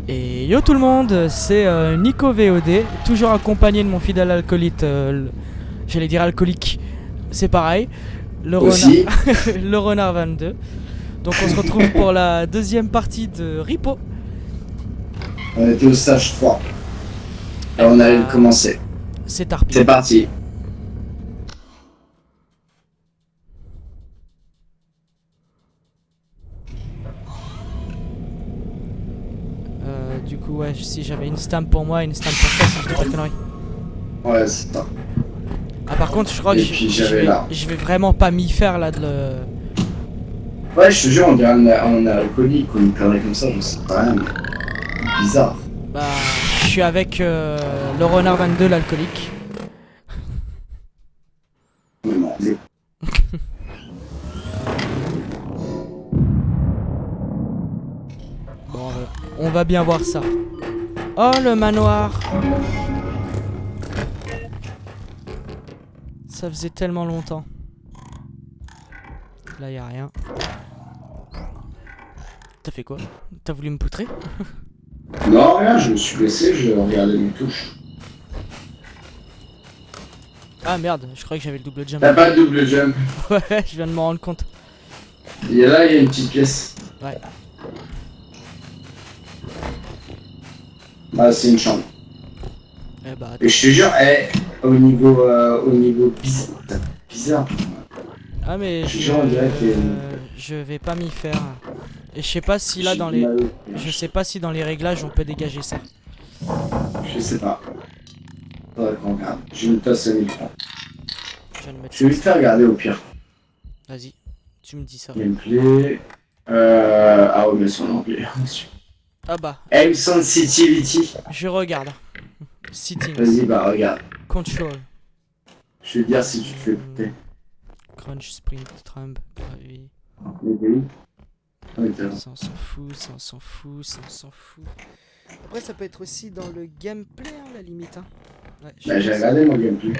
Et yo tout le monde, c'est Nico VOD, toujours accompagné de mon fidèle alcoolite, j'allais dire alcoolique, c'est pareil, le Aussi. renard, le renard 22. Donc on se retrouve pour la deuxième partie de Ripo. On était au stage 3. Et on allait commencer. C'est Tarpi. C'est parti. Du coup ouais, si j'avais une stamp pour moi et une stamp pour toi, ça me fait pas de conneries. Ouais, c'est ça. Ah par contre je crois que Et puis j'avais là. je vais vraiment pas m'y faire là de le... Ouais, je te jure, on dirait on est alcoolique ou une connerie comme ça, je sais pas rien, mais bizarre. Bah je suis avec le renard 22 l'alcoolique. Mais non, mais... Bon, on va bien voir ça. Oh, le manoir. Ça faisait tellement longtemps. Là, y a rien. T'as fait quoi? T'as voulu me poutrer? Non, rien, je me suis blessé, je regardais mes touches. Ah merde, je croyais que j'avais le double jump. T'as pas de double jump. Ouais, je viens de m'en rendre compte. Et là, il y a une petite pièce. Ouais. Ah, c'est une chambre. Eh bah, Et je te jure, au niveau bizarre. ah mais Je te jure, on dirait que je vais pas m'y faire. Et je sais pas si là dans les... Je sais pas si dans les réglages on peut dégager ça. Je sais pas. Faudrait qu'on regarde. Je me tasse le micro. Je vais le mettre Je vais vite faire regarder au pire. Vas-y, tu me dis ça. Gameplay. Ah ouais, mais c'est en anglais. Ah bah, Aim sensitivity. je regarde. Settings. Vas-y, bah regarde. Control. Je vais te dire si tu te fais péter. Crunch, sprint, trump, gravity. Les pays. Ah, oui, t'as raison. Ça on s'en fout, ça on s'en fout, ça on s'en fout. Après ça peut être aussi dans le gameplay hein, la limite hein. Ouais, Bah, j'ai regardé mon gameplay.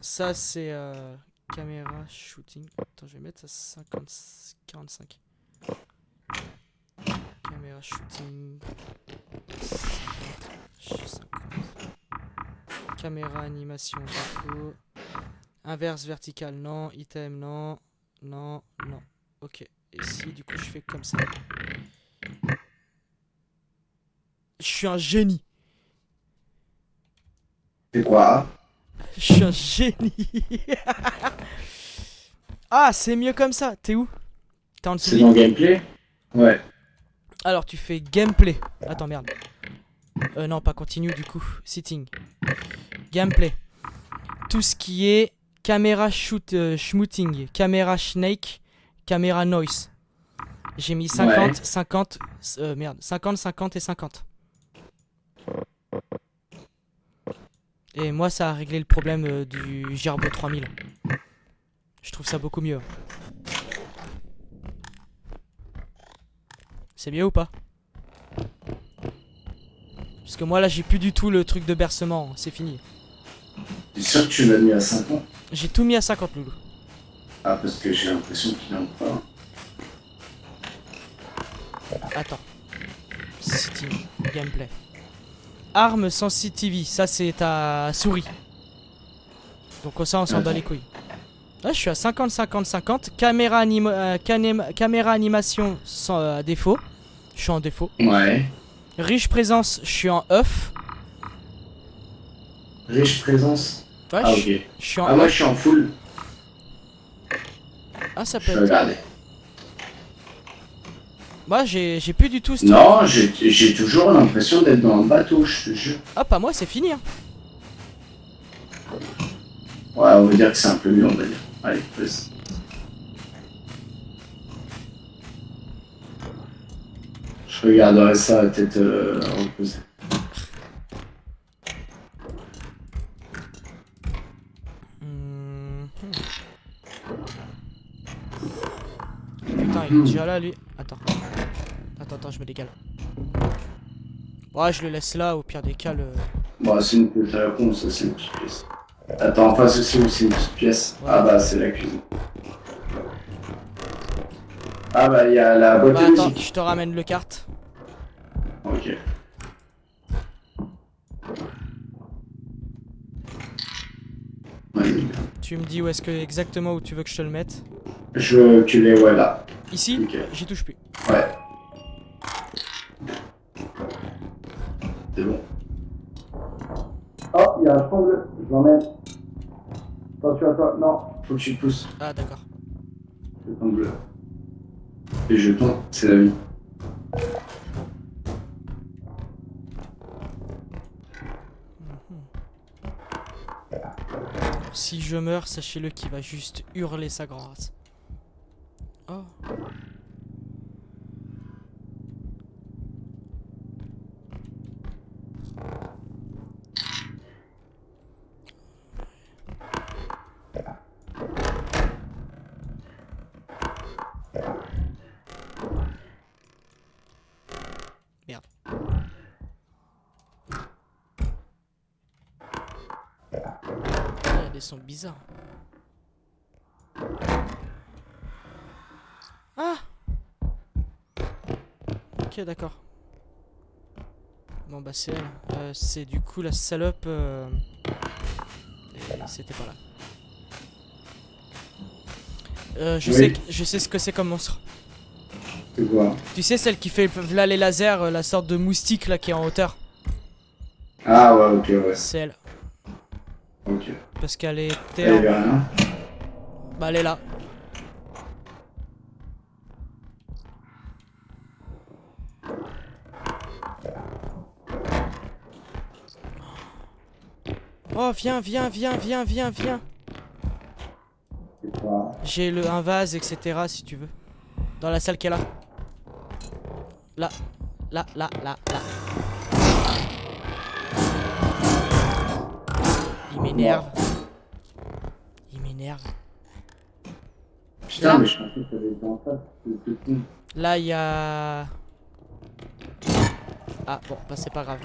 ça c'est caméra shooting. Attends je vais mettre ça 45. Caméra shooting 50. Caméra animation défaut. Inverse vertical non. Item non. Non. Non. Ok. Et si du coup je fais comme ça. Je suis un génie. C'est quoi? Je suis un génie. Ah c'est mieux comme ça. T'es où? T'es en dessous? C'est dans gameplay? Ouais. Alors tu fais gameplay. Attends merde. Non pas continue du coup. Sitting. Gameplay. Tout ce qui est caméra shooting, caméra snake, caméra noise. J'ai mis 50, Ouais. 50, merde, 50, 50 et 50. Et moi ça a réglé le problème du Gerbo 3000. Je trouve ça beaucoup mieux. C'est mieux ou pas? Parce que moi là j'ai plus du tout le truc de bercement, c'est fini. T'es sûr que tu l'as mis à 50? J'ai tout mis à 50 loulou. Ah, parce que j'ai l'impression qu'il en pas. Attends. City, gameplay. Arme sensitivity, ça c'est ta souris. Donc ça on s'en bat les couilles. Là je suis à 50, 50, 50. Caméra, caméra animation sans défaut. Je suis en défaut. Ouais. Riche présence, je suis en off. Riche présence. Ouais, Ah, je ok. suis en Ah, moi off. je suis en full. Ah ça Je peut vais être... regarder. Moi j'ai plus du tout ce truc. Non, j'ai toujours l'impression d'être dans un bateau, je te jure. Ah pas moi c'est fini hein. Ouais, on va dire que c'est un peu mieux, on va dire. Allez, vas-y. Je regarderai ça à tête reposée. Putain il est déjà là lui. Attends. Attends, je me décale. Ouais je le laisse là au pire des cas le... Bon, c'est une petite réponse, ça c'est une petite pièce. Attends, en face aussi, c'est une petite pièce. Ouais. Ah bah, c'est la cuisine. Ah bah il y a la boîte Bah à attends, musique. je te ramène le carte. Ok. Ouais, Tu me dis où est-ce que exactement où tu veux que je te le mette. tu les vois là. Ici, Ok. j'y touche plus. Ouais. C'est bon. Oh, il y a un fond bleu. Je l'emmène. Attention à toi. Non, faut que tu pousses. Ah d'accord. Le fond bleu. Les jetons, c'est la vie. Si je meurs, sachez-le qu'il va juste hurler sa grâce. Oh. Merde. Il y a des sons bizarres. Ah! Ok, d'accord. Bon bah c'est elle. C'est du coup la salope. Et c'était pas là. Oui. Je sais ce que c'est comme monstre. C'est quoi? Tu sais celle qui fait là les lasers, la sorte de moustique là qui est en hauteur. Ah ouais, ok, ouais. C'est elle. Ok. Parce qu'elle Il était y avait rien. Bah elle est là. Oh viens, viens, viens, viens, viens, viens. C'est quoi? J'ai un vase, etc. si tu veux. Dans la salle qui est là. Là. Là, là, là, là. Il m'énerve. Il m'énerve. Putain, mais je pensais que ça avait été en face. C'est con. Là, il y a... Ah, bon, bah c'est pas grave.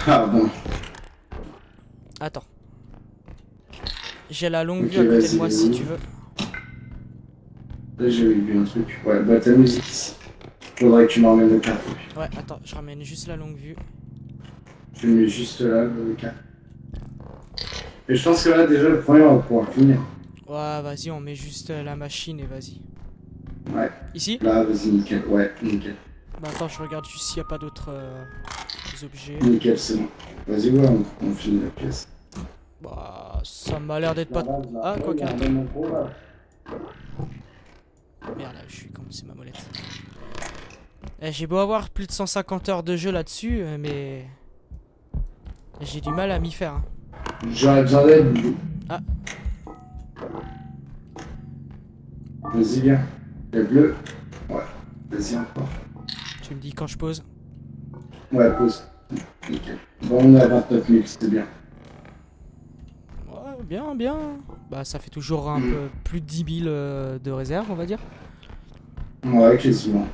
Ah bon. Attends. J'ai la longue Ok, vue à côté de vas-y, moi vas-y. si tu veux. Là, j'avais vu un truc. Ouais, bah ta musique ici. Faudrait que tu m'emmènes le carte. Ouais, attends, je ramène juste la longue vue. Je le mets juste là, le carte. Et je pense que là, déjà, le premier, on va pouvoir finir. Ouais, vas-y, on met juste la machine et vas-y. Ouais. Ici? Là, vas-y, nickel. Ouais, nickel. Bah attends, je regarde juste s'il n'y a pas d'autres objets. Nickel, c'est bon. Vas-y, ouais, on finit la pièce. Bah, ça m'a l'air d'être pas... Ah, quoi que... Merde, là, je suis con, c'est ma molette. Eh, j'ai beau avoir plus de 150 heures de jeu là-dessus, mais... J'ai du mal à m'y faire. Hein. J'aurais besoin d'aide. Ah. Vas-y, viens. Le bleu. Ouais. Vas-y, encore. Tu me dis quand je pose. Ouais, pause. Nickel. Bon, on est à 29 000, c'était bien. Ouais, bien, bien. Bah, ça fait toujours un peu plus de 10 000 de réserve, on va dire. Ouais, quasiment.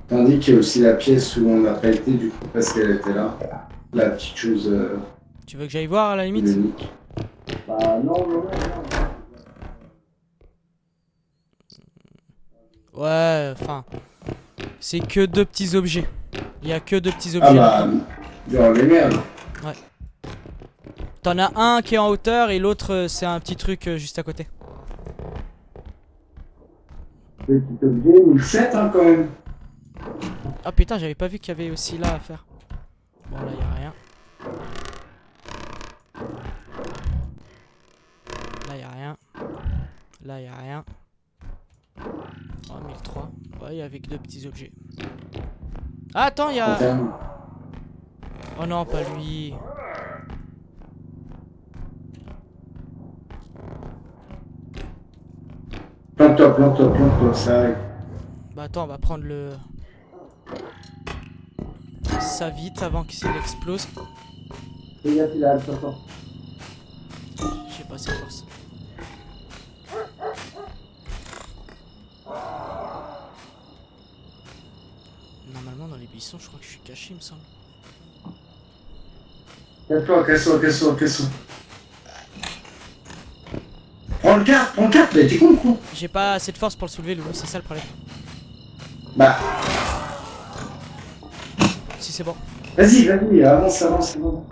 Tandis qu'il y a aussi la pièce où on n'a pas été, du coup, parce qu'elle était là. La petite chose Tu veux que j'aille voir à la limite? unique. Bah, non. Ouais, enfin... C'est que deux petits objets. Il y a que deux petits Ah objets bah, là-dedans. dans les merdes. Ouais. T'en as un qui est en hauteur et l'autre c'est un petit truc juste à côté. Petit objet, une 7 hein, quand même. Ah putain, j'avais pas vu qu'il y avait aussi là à faire. Bon, là, y a rien. Là, y a rien. Là, y a rien. Oh, 1003. Ouais, y avait que deux petits objets. Ah, attends, y a... Putain. Oh non, pas lui. Plante-toi, ça arrive. Bah attends, on va prendre le... Ça vite avant qu'il explose. Fais gaffe, il a le sortant. J'ai pas assez de force. Normalement dans les buissons je crois que je suis caché il me semble. Casse-toi. Prends prends le 4, prends le 4, bah t'es con quoi. J'ai pas assez de force pour le soulever, Loulou, c'est ça le problème. Bah, Si c'est bon. vas-y, avance, c'est bon.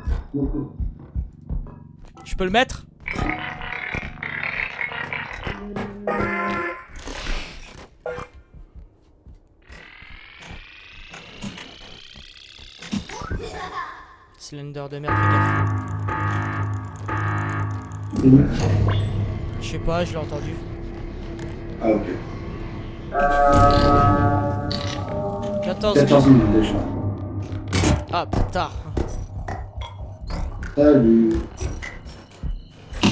Je peux le mettre? Slender de merde, fais gaffe. Je sais pas, je l'ai entendu. Ah ok. 14 14 minutes. minutes déjà. Ah, putain. Salut.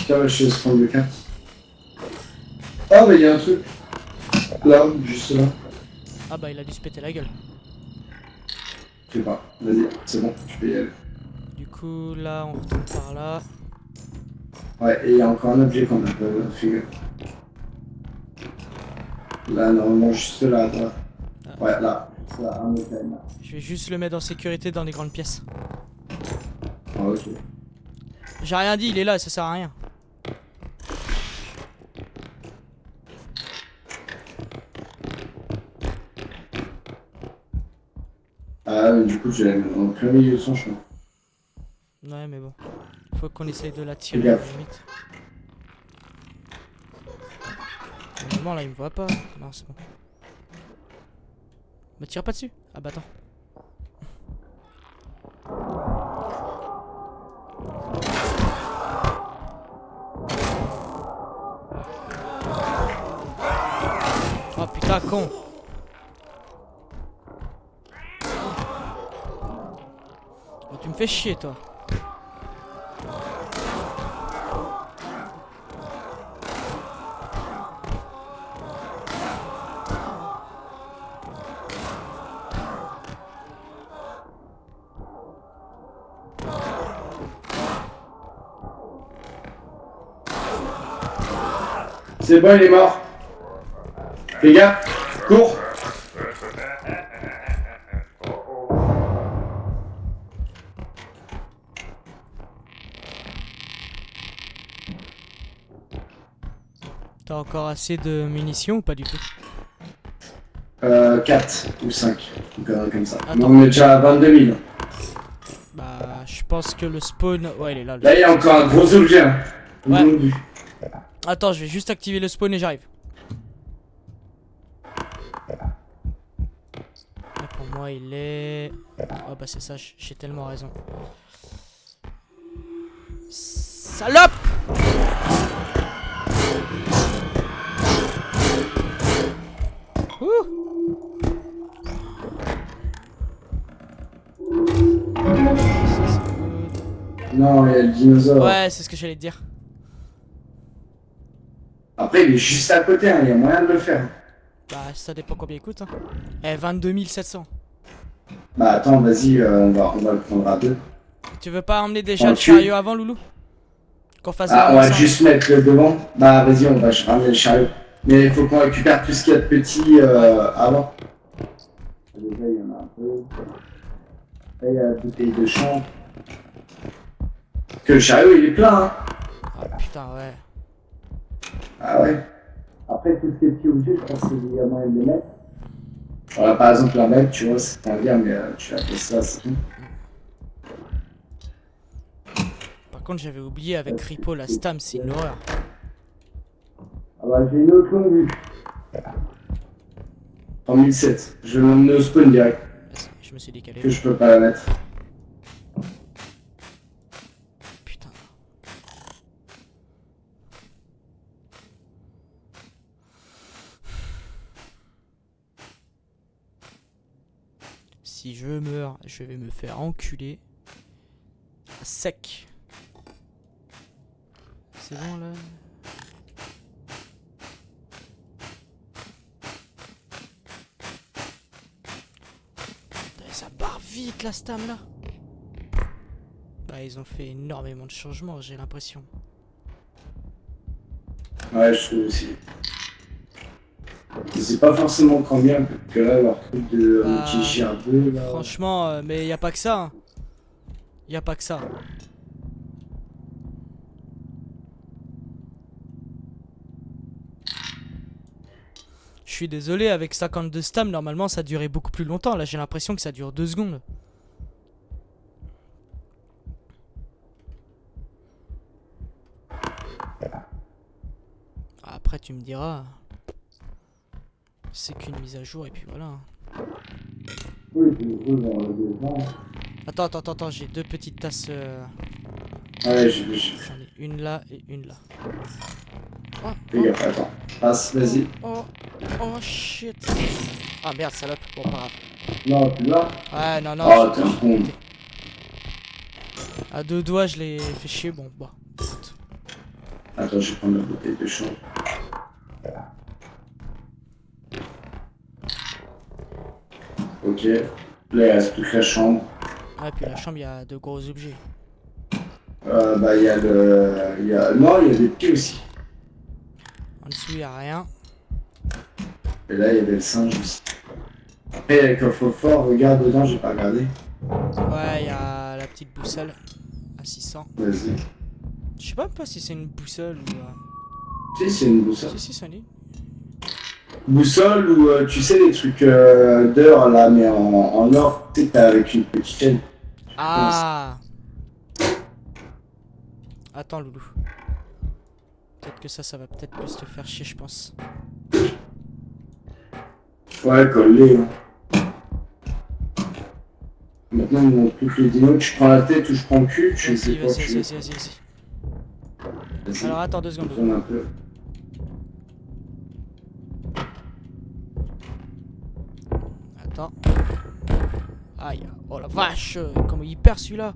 Tiens, je vais prendre le 4. Ah bah il y a un truc. Là, juste là. Ah bah il a dû se péter la gueule. Je sais pas. Vas-y, c'est bon, tu peux y aller. Du coup, là, on retourne par là. Ouais, et il y a encore un objet qu'on a pas fait. Là, normalement, juste là, à droite. Ouais, là. Là, un autre là. Je vais juste le mettre en sécurité dans les grandes pièces. Ah, ok. J'ai rien dit, il est là, ça sert à rien. Ah, mais du coup, je vais mettre en plein milieu de son chemin. Ouais, mais bon. Faut qu'on essaye de la Fais tirer à la gaffe. limite. Normalement, là, il me voit pas. Non, c'est bon. Me tire pas dessus. Ah bah attends. Oh putain, con. Oh, tu me fais chier, toi. C'est bon, il est mort. Fais gaffe, cours. T'as encore assez de munitions ou pas du tout? 4 ou 5. Une connerie comme ça. Attends. Mais on est déjà à 22 000. Bah, je pense que le spawn... Ouais, il est là. Là, il y a encore un gros objet. Hein. Ouais. Longue vue. Attends, je vais juste activer le spawn et j'arrive. Là, pour moi, il est... Oh bah c'est ça, j'ai tellement raison. Salope! Ouh! Ça, c'est good. Non, il y a le dinosaure. Ouais, c'est ce que j'allais te dire. Après, il est juste à côté, hein. Il y a moyen de le faire. Bah, ça dépend combien il coûte. Hein. Eh, 22 700. Bah attends, vas-y, on va le prendre à 2. Tu veux pas emmener déjà On le le tue. chariot avant, Loulou? Qu'on fasse Ah, on vraiment va ça. juste mettre le devant. Bah vas-y, on va ramener le chariot. Mais il faut qu'on récupère tout ce qu'il y a de petit avant. Déjà, il y en a un peu. Là, il y a la bouteille de champ. Que le chariot, il est plein, hein. Ah putain, ouais. Ah ouais. Après, tout ce qui est petit objet, je pense qu'il y a moyen de les mettre. Voilà, par exemple, la mec, tu vois, c'est un bien, mais tu la poses là, c'est tout. Par contre, j'avais oublié avec Ripo, la stam, c'est une horreur. Ah bah, j'ai une autre longue vue. En 1007. Je vais l'emmener au spawn direct. Je me suis décalé. Que je peux pas la mettre. Putain. Si je meurs, je vais me faire enculer. À sec. C'est bon là? Putain, ça barre vite la stam là. Bah ils ont fait énormément de changements, j'ai l'impression. Ouais, je trouve aussi. Je sais pas forcément combien, parce que là, leur truc de Bah, TGR2, là... Franchement, mais y a pas que ça. Hein. Y a pas que ça. Je suis désolé, avec 52 stam, normalement ça durait beaucoup plus longtemps. Là, j'ai l'impression que ça dure 2 secondes. Après, tu me diras. C'est qu'une mise à jour et puis voilà. Oui, tu veux dans le devant. Attends, j'ai 2 petites tasses. Ouais, j'ai vu. J'en ai une là et une là. Oh, Fais gaffe, attends. Passe, vas-y. oh shit. Ah merde, salope. Bon, pas grave. Non, tu l'as. Ouais, non. Oh, t'es un con. À 2 doigts, je l'ai fait chier. Bon, bah. Écoute. Attends, je vais prendre la bouteille de champ. Ok. Là, il reste plus que la chambre. Ouais, puis la chambre, il y a de gros objets. Bah, il y a le. Non, il y a des pieds aussi. En dessous, il y a rien. Et là, il y avait le singe aussi. Après, avec le fort, regarde dedans, j'ai pas regardé. Ouais, il y a la petite boussole à 600. Vas-y. Je sais pas si c'est une boussole ou. Si, c'est une boussole. Si, ça l'est. Boussole ou tu sais, les trucs d'heure là, mais en or, tu sais, t'as avec une petite chaîne. Ah! Attends, loulou. Peut-être que ça va peut-être plus te faire chier, je pense. Ouais, colle-les. Hein. Maintenant, il manque plus que les dinos. Tu prends la tête ou je prends le cul, tu sais quoi tu veux. Vas-y. Vas-y. Alors attends 2 secondes. Tourne un peu. Attends. Aïe. Oh la vache. Comment il perd celui-là.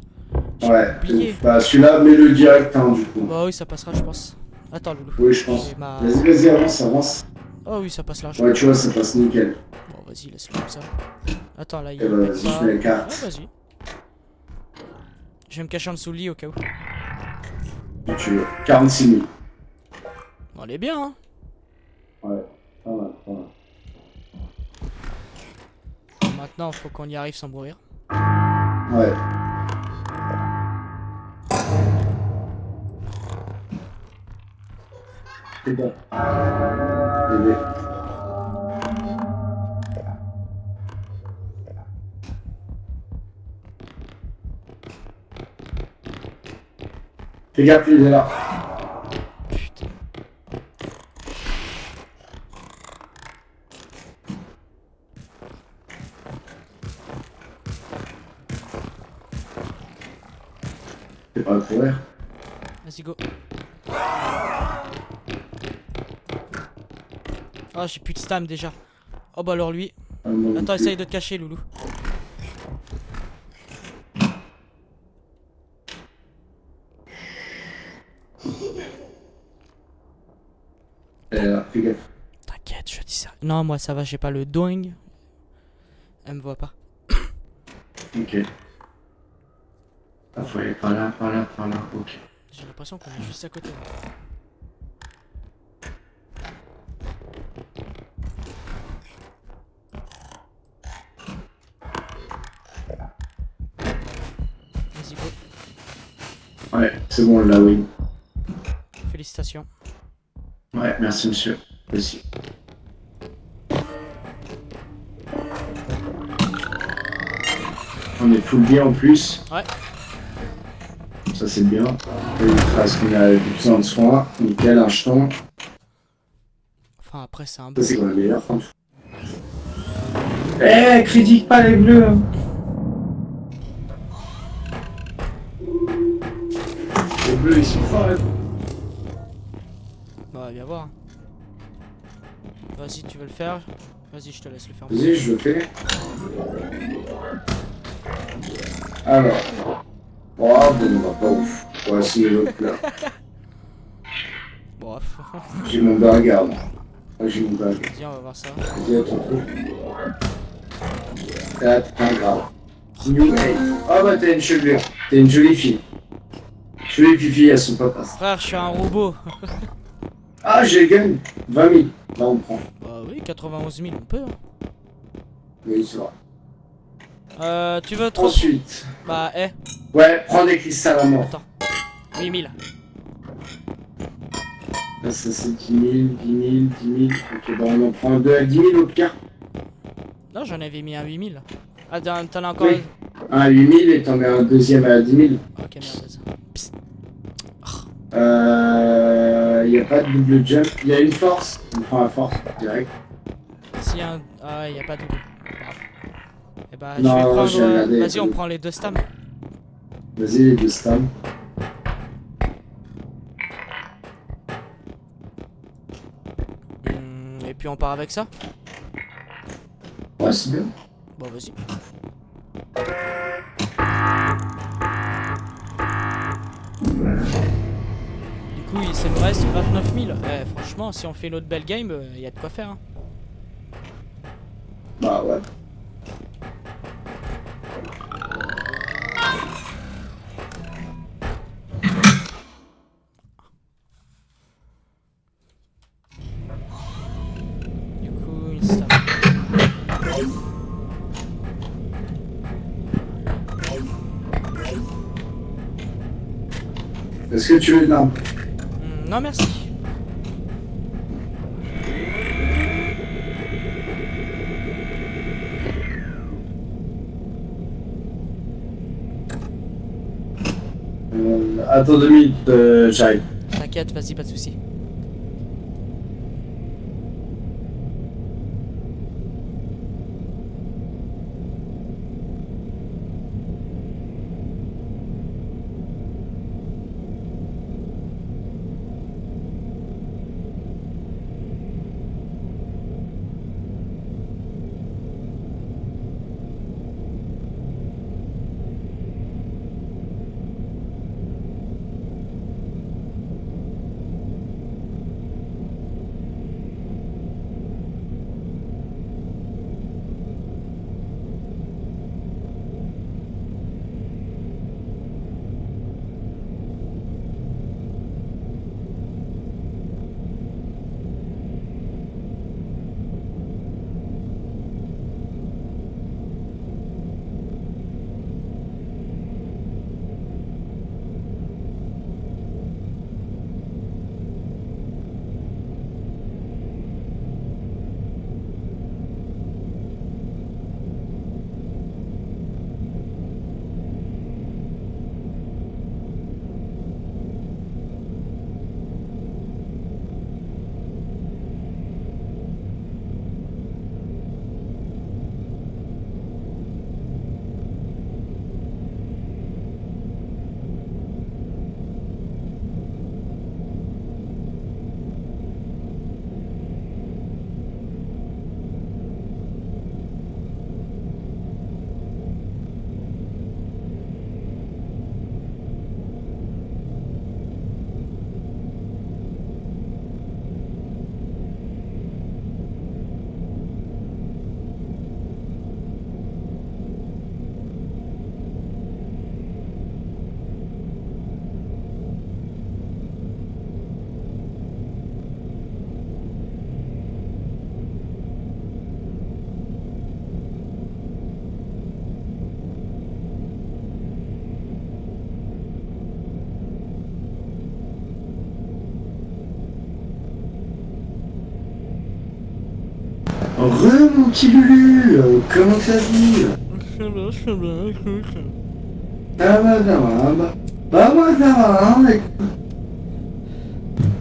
J'ai Ouais. oublié. Bah, celui-là, mets-le direct, hein, du coup. Bah oui, ça passera, je pense. Attends, loulou. Oui, je pense. J'ai ma- Vas-y, avance. Oh oui, ça passe large. Ouais, tu vois, ça passe nickel. Bon, vas-y, laisse-le comme ça. Attends, là, il Et bah, pète vas-y, pas. je mets la carte. Ouais, vas-y. Je vais me cacher en dessous le lit au cas où. Si tu veux. 46 000. Bon, elle est bien, hein. Ouais, pas mal. Maintenant, faut qu'on y arrive sans mourir. Ouais. C'est bon. Bébé. Fais gaffe, il est là. Putain. C'est pas courir. Vas-y, go. Oh, j'ai plus de stam déjà. Oh, bah alors lui. Attends, essaye de te cacher, loulou. Fais gaffe. T'inquiète, je dis ça. Non, moi ça va, j'ai pas le doing. Elle me voit pas. Ok. Ah, faut aller par là. Ok. J'ai l'impression qu'on est juste à côté. Vas-y, go. Ouais, c'est bon, là, oui. Félicitations. Ouais, merci, monsieur. Merci. On est full bien en plus. Ouais. Ça, c'est bien. Et parce qu'on a besoin de soins. Nickel, un jeton. Enfin, après, c'est un Ça, bon. c'est quand même meilleur. Eh, critique pas les bleus. Hein. Les bleus, ils sont forts. Hein. Bah, viens voir. Vas-y, tu veux le faire? Vas-y, je te laisse le faire. Vas-y, je le fais. Alors. Oh, bon, bah, pas ouf. Ouais, c'est l'autre là. Bref. J'ai mon burger, moi. Ouais, j'ai mon burger. Vas-y, on va voir ça. Vas-y, à ton tour. Là, t'es pas grave. New Age. Oh, bah, t'as une chevelure. T'es une jolie fille. Jolie fifi à son papa. Frère, je suis un robot. Ah, j'ai gagné 20 000. Là, on prend. Bah oui, 91 000, on peut. Hein. Oui, c'est vrai. Tu veux trop... Ensuite. Bah, Ouais, prends des cristals à mort. Attends. 8 000. Ça c'est 10 000. Ok, bon, on en prend 2 à 10 000 au pire. Non, j'en avais mis un 8000. Ah, t'en as encore Oui. Un à 8 000 et t'en mets un deuxième à 10 000. Ok, merde. Psst. Y a pas de double jump. Il y a une force. On prend la force direct. S'il y a un... Ah ouais, y a pas de double. Bravo. Et bah, je vais Non, prendre... j'ai regardé. Vas-y, on prend les 2 stams. Vas-y, les 2 stams. Et puis on part avec ça. Ouais, c'est bien. Bon, vas-y. Du coup, il me reste 29 000. Eh, franchement, si on fait l'autre belle game, y a de quoi faire. Hein. Bah ouais. Du coup, une stam. Est-ce que tu veux de l'arme? Non, merci. Attends 2 minutes, j'arrive. T'inquiète, vas-y, pas de soucis. Mon petit Lulu, comment ça dit? Ça va, ça va. Bah moi ça va, hein, écoute.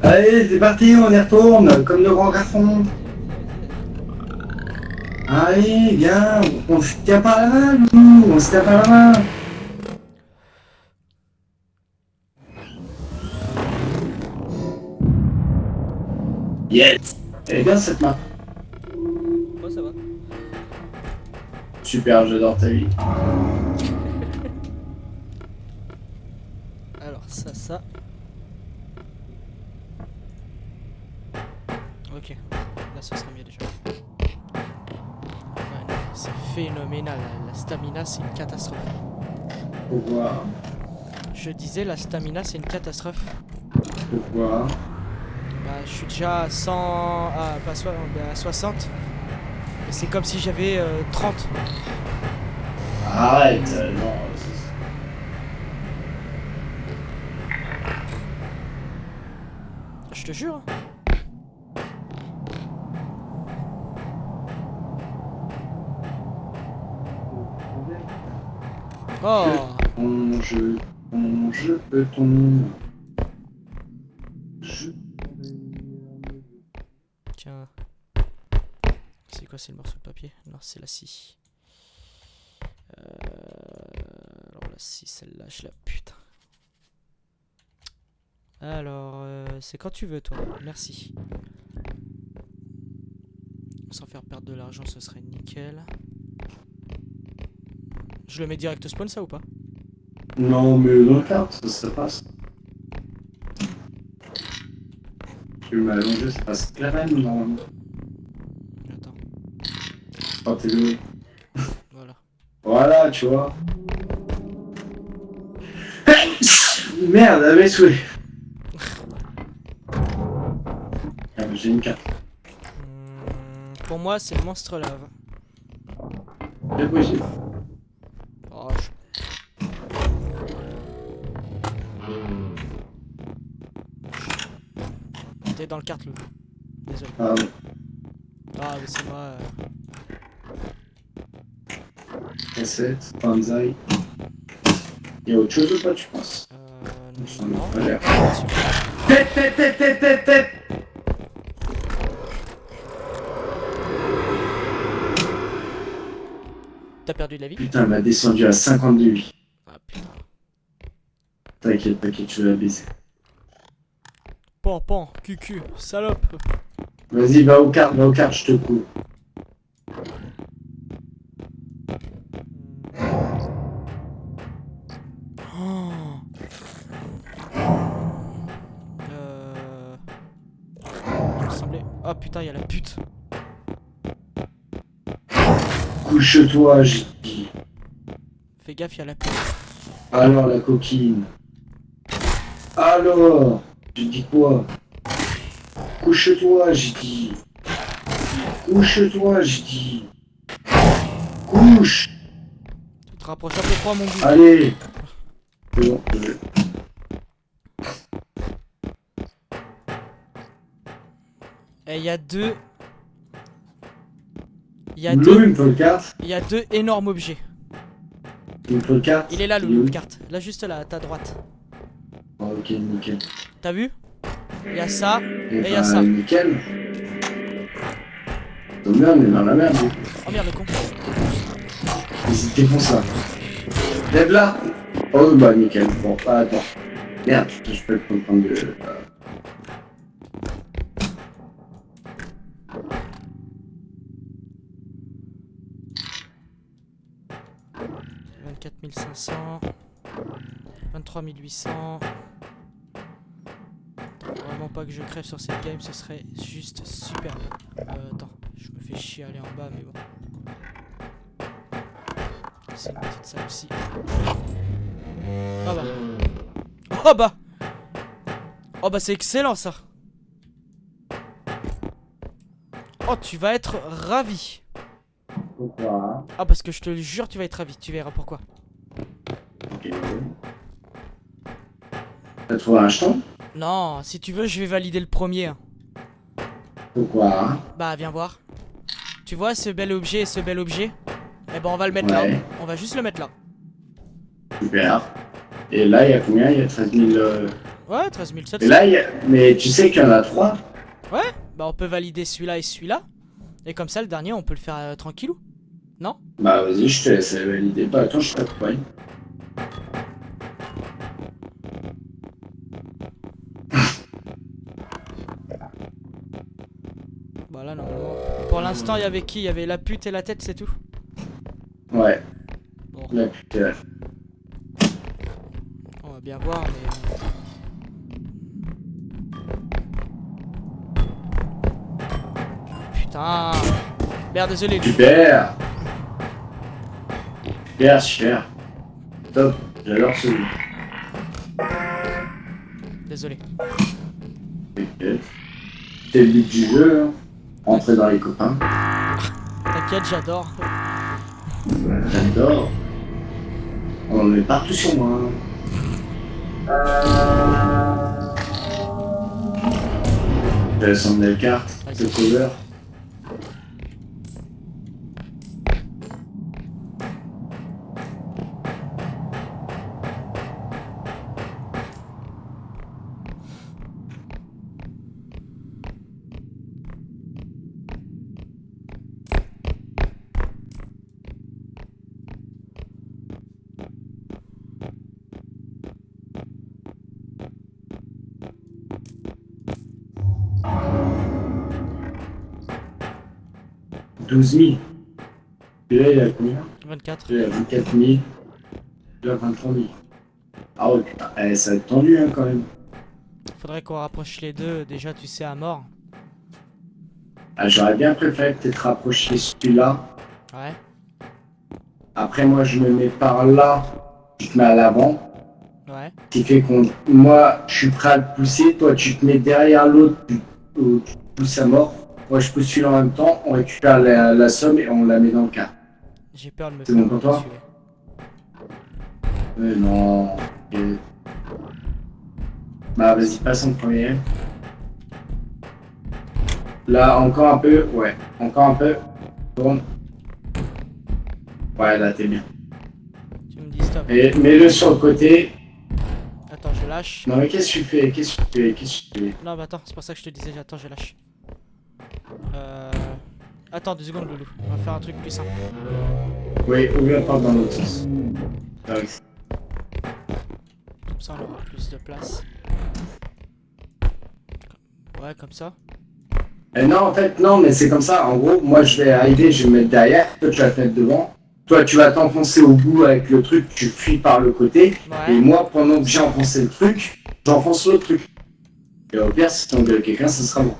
Allez, c'est parti, on y retourne, comme de grands garçons. Allez, viens, on se tient par la main, Loulou, on se tient par la main. Yes. Elle est bien cette map. Oh, ça va. Super, j'adore ta vie. Alors, ça. Ok, là ce sera mieux déjà. Ouais, non, c'est phénoménal, la stamina c'est une catastrophe. Pourquoi? Je disais, la stamina c'est une catastrophe. Pourquoi? Bah, je suis déjà à 100. À 60. Et c'est comme si j'avais 30. Arrête, non. te jure. Oh. Je peux ton. Tiens. C'est quoi, c'est le morceau de papier? Non, c'est la scie. Alors la scie, celle-là, je la putain. Alors, c'est quand tu veux, toi. Merci. Sans faire perdre de l'argent, ce serait nickel. Je le mets direct au spawn, ça, ou pas? Non, mais dans le cadre, ça passe. Tu m'as allongé, ça passe clairement normalement. Attends. Oh, t'es doué. Voilà. Voilà, tu vois. Merde, avec souhait. Ah, j'ai une carte. Pour moi, c'est le monstre lave. C'est possible. Oh, T'es dans le carte, Loulou. Désolé. Ah bon. Ah, mais c'est moi. Cassette, Banzai. Y'a autre chose ou pas, tu penses? Non. Pas l'air. Tête. Tête. T'as perdu de la vie? Putain, elle m'a descendu à 52 vies. Ah putain. T'inquiète, tu vas baiser. Pan, cucu, salope. Vas-y, va au quart, je te couvre. Oh. Il me semblait. Oh putain, il y a la pute. Couche-toi, j'ai dit. Fais gaffe, il y a la pute. Alors, la coquine. Alors, j'ai dit quoi? Couche-toi, j'ai dit. Couche-toi, j'ai dit. Couche. Tu te rapproches un peu trop à mon goût. Allez. C'est bon, je vais. Et il y a deux. Il y a Loulou, deux. il me faut le carte. Il y a deux énormes objets. Il me faut le carte. Il est là, où? Loulou, le carte. Là, juste là, à ta droite. Oh, ok, nickel. T'as vu? Il y a ça. Et il y a ça. nickel. Oh merde, on est dans la merde. Oh merde, le con. Vas-y, défonce là. Lève là. Oh bah nickel. Bon, bah attends. Merde, je peux te comprendre de. 500. 23 800. Vraiment pas que je crève sur cette game, ce serait juste superbe. Attends, je me fais chier à aller en bas, mais bon. C'est une petite salle aussi. Oh bah. Oh bah. Oh bah c'est excellent ça. Oh tu vas être ravi. Pourquoi? Ah parce que je te le jure tu vas être ravi, tu verras pourquoi. Ok. T'as trouvé un jeton? Non, si tu veux je vais valider le premier. Pourquoi? Bah viens voir. Tu vois ce bel objet et ce bel objet? Eh ben on va le mettre Ouais. là. On va juste le mettre là. Super. Et là, il y a combien? Il y a 13 000... Ouais, 13 700. Et là, il y a... Mais tu sais qu'il y en a 3? Ouais, bah on peut valider celui-là et celui-là. Et comme ça le dernier on peut le faire tranquillou. Non? Bah vas-y, je te laisse valider. Bah attends, je t'accompagne. Bah là normalement. Pour l'instant il y avait qui? Il y avait la pute et la tête, c'est tout. Ouais. Bon. La putain. On va bien voir mais. Putain. Merde désolé. Super. Super, super. Top. J'adore celui. Désolé. T'inquiète. C'est le but du jeu, hein. Rentrer dans les copains. T'inquiète, j'adore. J'adore. On en met partout sur moi. Je laisse emmener le carte, Vas-y. le cover. « 12 000. Et là, il a combien? 24. Il a 24 000. Il a 23 000. Ah ouais, putain, ça va être tendu hein, quand même. Faudrait qu'on rapproche les deux, déjà tu sais à mort. Ah, j'aurais bien préféré peut-être rapprocher celui-là. Ouais. Après, moi, je me mets par là. Je te mets à l'avant. Ouais. Ce qui fait qu'on. Moi, je suis prêt à le pousser. Toi, tu te mets derrière l'autre. Tu pousses à mort. Moi, je pousse celui-là en même temps. On récupère la somme et on la met dans le cas. J'ai peur de me C'est faire bon pour toi? tuer. Mais non. Et... Bah, vas-y, passe en premier. Là, encore un peu. Ouais, encore un peu. Tourne. Ouais, là, t'es bien. Tu me dis stop. Et mets-le sur le côté. Attends, je lâche. Non, mais qu'est-ce que tu fais? Qu'est-ce que tu fais? Qu'est-ce que tu fais? Non, bah attends, c'est pour ça que je te disais, attends, je lâche. Attends 2 secondes, Loulou. On va faire un truc plus simple. Oui, ouvre la porte dans l'autre sens. Ouais. Comme ça, on aura plus de place. Ouais, comme ça. Non, en fait, non, mais c'est comme ça. En gros, moi, je vais arriver, je vais me mettre derrière. Toi, tu vas te mettre devant. Toi, tu vas t'enfoncer au bout avec le truc. Tu fuis par le côté. Ouais. Et moi, pendant que j'ai enfoncé le truc, j'enfonce l'autre truc. Et au pire, si t'engueules quelqu'un, ce sera bon.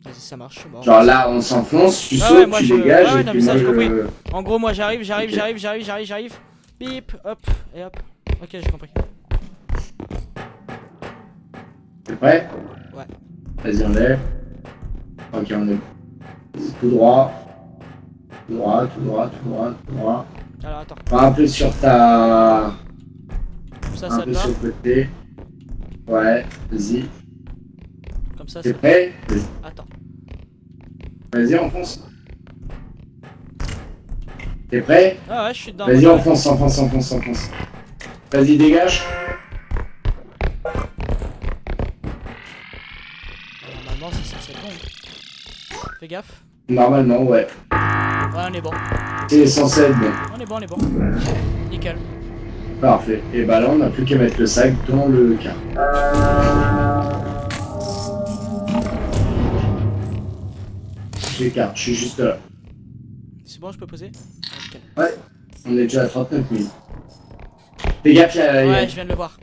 Vas-y, ça marche. Bon, Genre là, on s'enfonce, tu ouais, sautes, ouais, moi, tu je- dégages, ouais, ouais, et non, puis mais ça, moi, j'ai compris. je... En gros, moi, j'arrive. Ok. Bip, hop, et hop. Ok, j'ai compris. T'es prêt? Ouais. Vas-y, on lève. Ok, on est tout droit. Tout droit, tout droit, tout droit, tout droit. Alors, attends. Enfin, un peu sur ta... Comme ça, Un ça te peu va. sur le côté. Ouais, vas-y. Comme ça, T'es ça. prêt? Vas-y. Attends. Vas-y, enfonce. T'es prêt? Ah ouais, je suis dedans. Vas-y, moi, enfonce, enfonce, enfonce, enfonce. Vas-y, dégage. Normalement, c'est censé être bon. Fais gaffe. Normalement, ouais. Ouais, on est bon. C'est censé être bon. On est bon. Nickel. Parfait. Et bah là, on n'a plus qu'à mettre le sac dans le car. J'écarte, je suis juste là. C'est bon, je peux poser? Nickel. Ouais, on est déjà à 39 000. Fais gaffe, Ouais, je viens de le voir.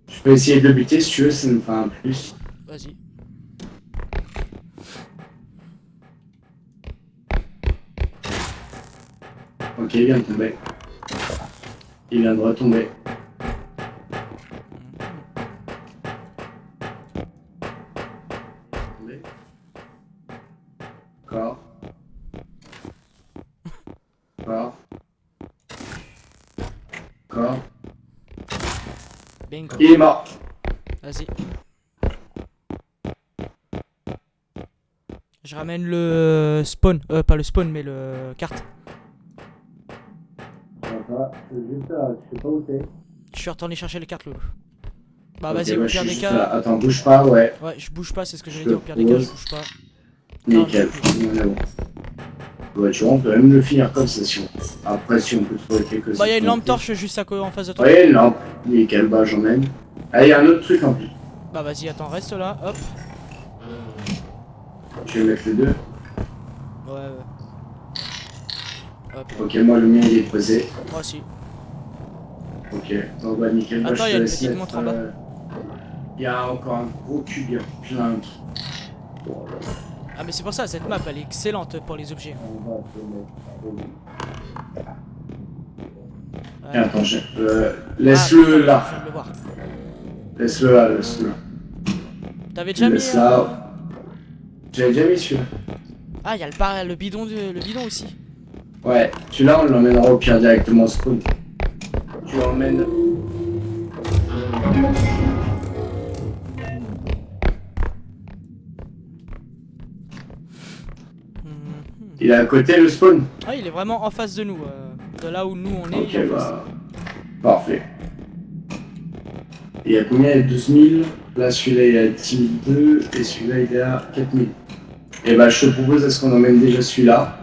Je peux essayer de le buter si tu veux, ça nous fera un plus. Vas-y. Ok, il vient de tomber. Il vient de retomber. Tomber. Encore. Encore. Encore. Bingo. Il est mort. Vas-y. Je ramène le spawn. Pas le spawn, mais le carte. Juste là, je sais pas où t'es. Je suis retourné chercher les cartes, Loulou. Bah, Ok, vas-y, au bah, pire je suis des juste cas. là. Attends, bouge pas, ouais. Ouais, je bouge pas, c'est ce que j'allais Je dire. Au pire des cas, je pose. bouge pas. Nickel. On est bon. Ouais, tu vois, on peut même le finir comme ça si on peut. Après, si on peut trouver quelques... Bah, y'a une lampe torche juste à côté en face de toi. Ouais, non. Nickel, bah j'emmène. Ah, il y a un autre truc en plus. Bah, vas-y, attends, reste là. Hop. Je vais mettre les deux. Ouais. Hop. Ok, moi le mien il est posé. Moi aussi. Ok, bon bah nickel. Bah, Attends, je il y te a une laisse petite mettre, montre en bas. Il y a encore un gros cube, il y a plein de trucs. Ah, mais c'est pour ça, cette map elle est excellente pour les objets. On va te mettre. Ouais. Attends, laisse-le Ah, là. Je viens de le voir. Laisse-le là, laisse-le là. T'avais déjà mis. Laisse là. J'avais déjà mis celui-là. Ah, il y a le bidon, le bidon aussi. Ouais, celui-là on l'emmènera au pire directement au spawn. Tu l'emmènes. Il est à côté le spawn? Ah, il est vraiment en face de nous. De là où nous on est. Ok, il est en face. bah. Parfait. Il y a combien? Il y a 12 000. Là, celui-là, il est à 10 200 et celui-là, il est à 4 000. Et bah, je te propose, est-ce qu'on emmène déjà celui-là?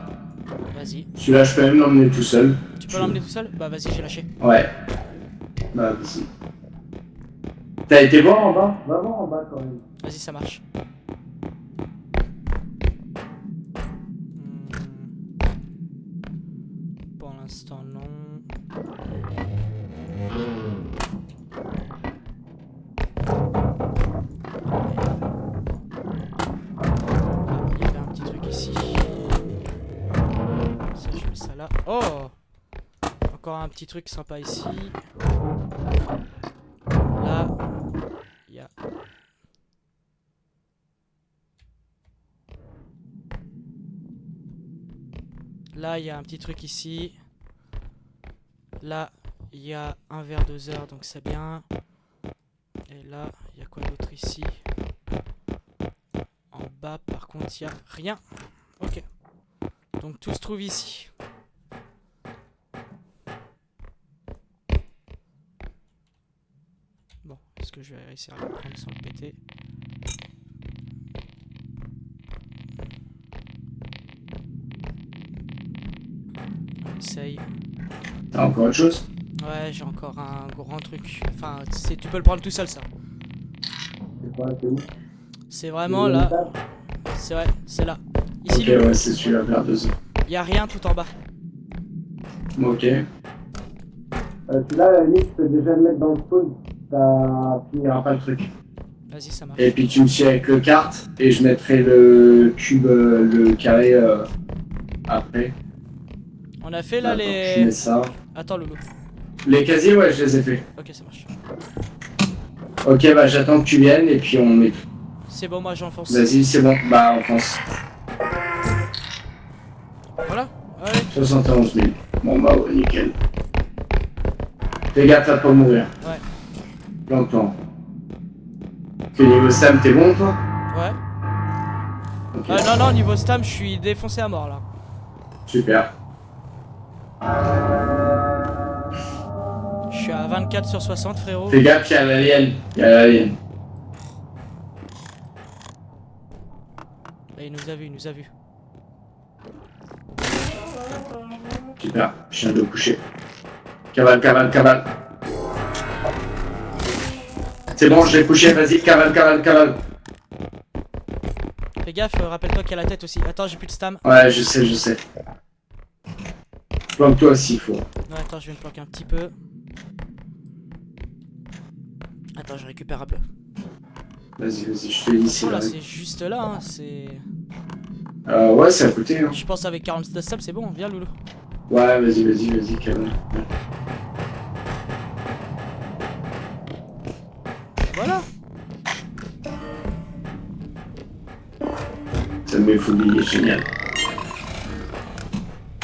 Vas-y. Celui-là, je peux même l'emmener tout seul. Tu peux l'emmener tout seul? Bah vas-y, j'ai lâché. Ouais. Bah, vas-y. T'as été voir en bas? Va voir en bas quand même. Vas-y, ça marche. Pour l'instant, non. Il y avait un petit truc ici. Ça, je mets ça là. Oh! Encore un petit truc sympa ici. Là, il y a... Là, il y a un petit truc ici. Là, il y a un verre doseur, donc c'est bien. Et là, il y a quoi d'autre ici? En bas, par contre, il n'y a rien. Ok. Donc tout se trouve ici. Bon, est-ce que je vais réussir à le prendre sans le péter? On essaye. T'as encore autre chose? Ouais, j'ai encore un grand truc. Enfin, tu peux le prendre tout seul, ça. C'est quoi? C'est où? C'est vraiment là. C'est vrai, c'est là. Ici, Ok, ouais, c'est celui-là, vers 2 ans. il n'y a rien tout en bas. Ok. Celui-là, à la limite, tu peux déjà le mettre dans le spawn. Ça finira pas le truc. Vas-y, ça marche. Et puis tu me suis avec le kart et je mettrai le cube, le carré après. On a fait là Attends, je les... mets ça. Attends, Loulou. Les casiers, ouais, je les ai fait. Ok, ça marche. Ok, bah j'attends que tu viennes et puis on met tout. C'est bon, moi j'enfonce. Vas-y, c'est bon. Bah, on fonce. Voilà. Ouais. 71 000. Bon, bah, ouais, nickel. Fais gaffe à pas mourir. Ouais. Longtemps. Que niveau Sam, t'es bon, toi? Ouais. Ok. Non, niveau stam, je suis défoncé à mort là. Super. Je suis à 24 sur 60, frérot. Fais gaffe, il y a l'alien. Il y a l'alien. Là, il nous a vu, il nous a vu. Super. Je viens de le coucher. Cavale, cavale, cavale. C'est bon, je l'ai couché. Vas-y, cavale, cavale, cavale. Fais gaffe, rappelle-toi qu'il y a la tête aussi. Attends, j'ai plus de stam. Ouais, je sais, je sais. Planque-toi aussi, il faut. Ouais, attends, je vais me planquer un petit peu. Attends, je récupère un peu. Vas-y, vas-y, je te dis ici. Oh là, c'est juste là, hein, c'est... Ouais, c'est à côté. Hein. Je pense avec 40 de stab, c'est bon, viens Loulou. Ouais, vas-y, vas-y, vas-y, calme. Voilà. Ça me met fou, il est génial.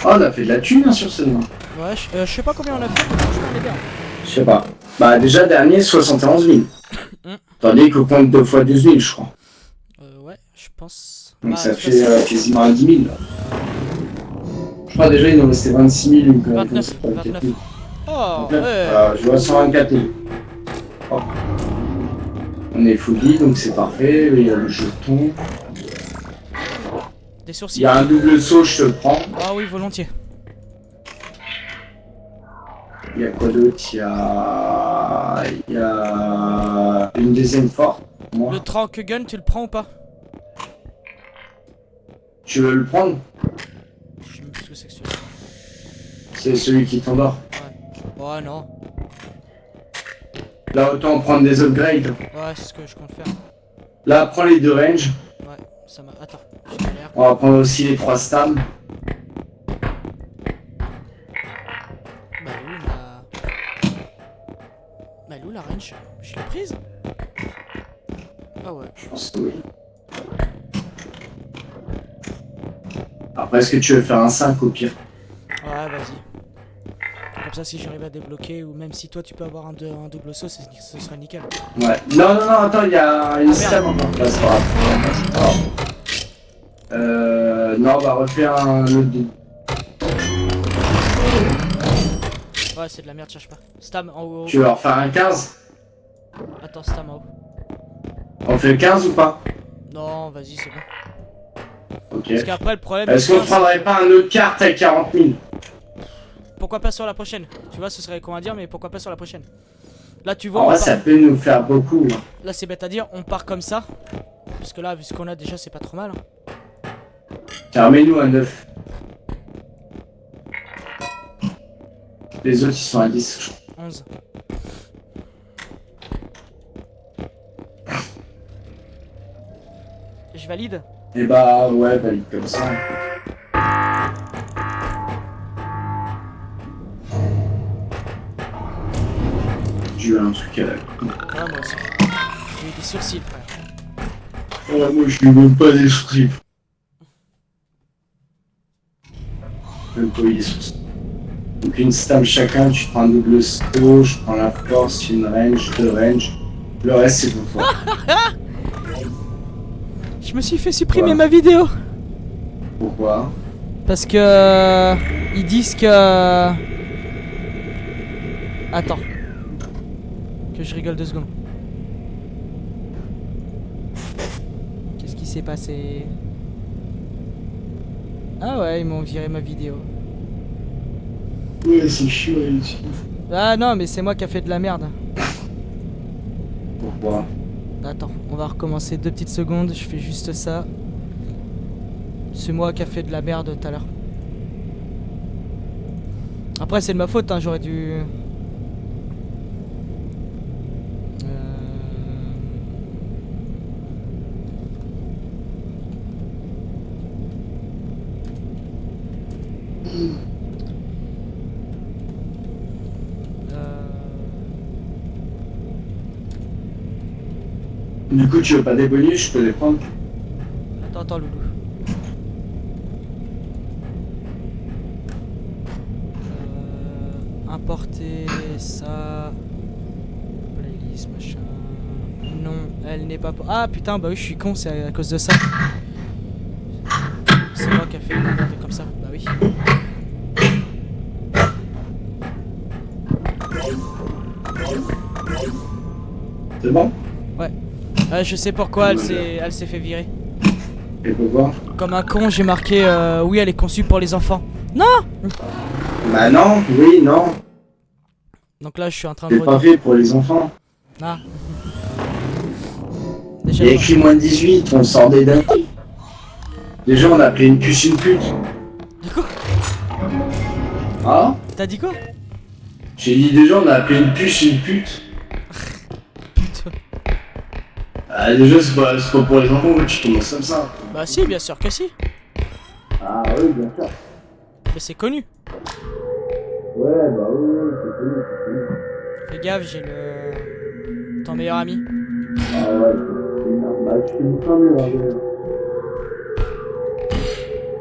Oh, on a fait de la thune hein, sur ce nom. Ouais, je sais pas combien on a fait, mais franchement, on est bien. Je sais pas. Bah, déjà, dernier, 71 000. Tandis qu'on compte 2 fois 12 000, je crois. Ouais, je pense. Donc Bah, ça de toute fait façon, quasiment à 10 000. Là. Je crois déjà, il nous restait 26 000. Donc, 29, 29. Oh, ouais. Je vois 124 000. Oh. On est folie, donc c'est parfait. Il y a le jeton. Des Il sourcils. y a un double saut, je te le prends. Ah oui, volontiers. Il y a quoi d'autre? Il y a une deuxième forte. Moi. Le trank gun, tu le prends ou pas? Tu veux le prendre? Je sais même plus ce que c'est que celui-là. C'est celui qui t'endort. Ouais. Ouais, non. Là, autant prendre des upgrades. Ouais, c'est ce que je compte faire. Là, prends les 2 range. Ouais, ça m'a... Attends, j'ai galère. On va prendre aussi les 3 stams. Bah, où la range? Je l'ai prise? Ah ouais. Je pense que oui. Après, est-ce que tu veux faire un 5 au pire? Ouais, vas-y. Comme ça, si j'arrive à débloquer, ou même si toi tu peux avoir un double saut, ce sera nickel. Ouais. Non, attends, il y a une Ah, stam encore. Là, c'est pas grave. Non, on va refaire un autre. Ouais, c'est de la merde, cherche pas. Stam en haut. Tu veux en refaire un 15? Attends, Stam en haut. On fait le 15 ou pas? Non, vas-y, c'est bon. Ok. Parce qu'après, le problème. Est-ce du qu'on 15, prendrait pas un autre carte à 40 000? pourquoi pas sur la prochaine? Tu vois, ce serait con à dire, mais pourquoi pas sur la prochaine? Là, tu vois, En on vrai, part- ça peut nous faire beaucoup. Hein. là, c'est bête à dire, on part comme ça. Parce que là, vu ce qu'on a déjà, c'est pas trop mal. Hein. Tiens, remets-nous un 9. Les autres, ils sont à 10, je crois. 11. Je valide. Et bah, ouais, valide comme ça. J'ai eu un truc à la con. Ouais, moi aussi. J'ai eu des sourcils, frère. Ouais, moi, je lui même pas des sourcils. Même pas eu des sourcils. Donc, une stam chacun, tu prends un double slow, je prends la force, une range, deux range. Le reste, c'est pour toi. Je me suis fait supprimer Ouais. ma vidéo. Pourquoi? Parce que ils disent que. Attends. Que je rigole 2 secondes. Qu'est-ce qui s'est passé? Ah ouais, ils m'ont viré ma vidéo. Ouais, c'est chiant ici. Ah non, mais c'est moi qui a fait de la merde. Pourquoi? Attends, on va recommencer 2 petites secondes, je fais juste ça. C'est moi qui a fait de la merde tout à l'heure. Après c'est de ma faute, hein, j'aurais dû... Du coup, tu veux pas des bonus, je peux les prendre. Attends, loulou. Importer ça. Playlist, machin. Non, elle n'est pas... Ah putain, bah oui, je suis con, c'est à cause de ça. C'est moi qui a fait le merde comme ça, bah oui. C'est bon? Je sais pourquoi elle s'est fait virer. Et pourquoi? Comme un con, j'ai marqué oui, elle est conçue pour les enfants. Non! Bah non, oui, non. Donc là, je suis en train de C'est pas fait pour les enfants. Ah. Il Déjà, y a écrit moins de 18, on sort des dates. Déjà, on a appelé une puce une pute. De quoi? Ah? T'as dit quoi? J'ai dit déjà, on a appelé une puce une pute. Putain. Ah, déjà, c'est pas pour les enfants que tu commences comme ça. Bah si, bien sûr que si. Ah oui, bien sûr. Mais c'est connu. Ouais, bah oui, c'est connu. Fais gaffe, j'ai le... ton meilleur ami. Ah ouais, c'est énorme. Bah, je fais une fin mur, hein.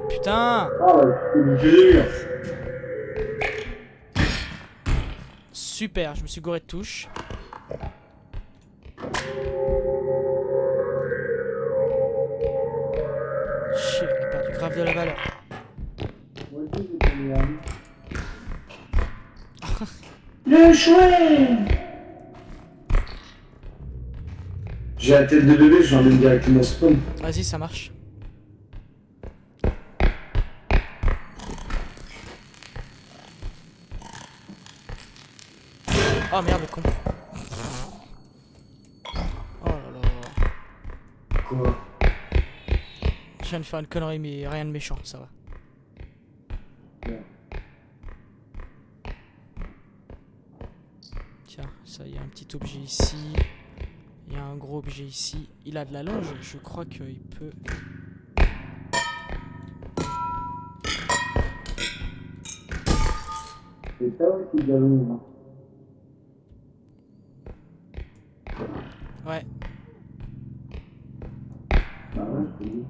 Putain. Ah ouais, je fais du mur. Super, je me suis gouré de touche. Chier, on a perdu grave de la valeur. Moi aussi, j'ai ton meilleur ami. Le chouet! J'ai la tête de bébé, je l'emmène directement au spawn. Vas-y, ça marche. Oh merde, le con. Oh là là. Quoi? Je viens de faire une connerie, mais rien de méchant, ça va. Ouais. Tiens, ça, il y a un petit objet ici. Il y a un gros objet ici. Il a de la longe, je crois qu'il peut... C'est ça aussi de la longue. Ouais. Bah ouais, je te dis.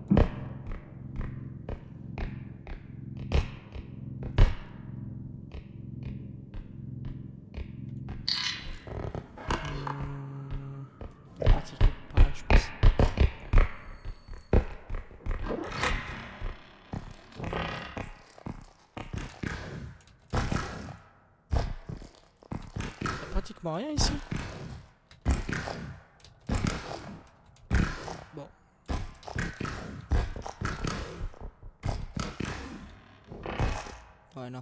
Partir par là, je pense. pratiquement rien ici. Bon. Ouais, non.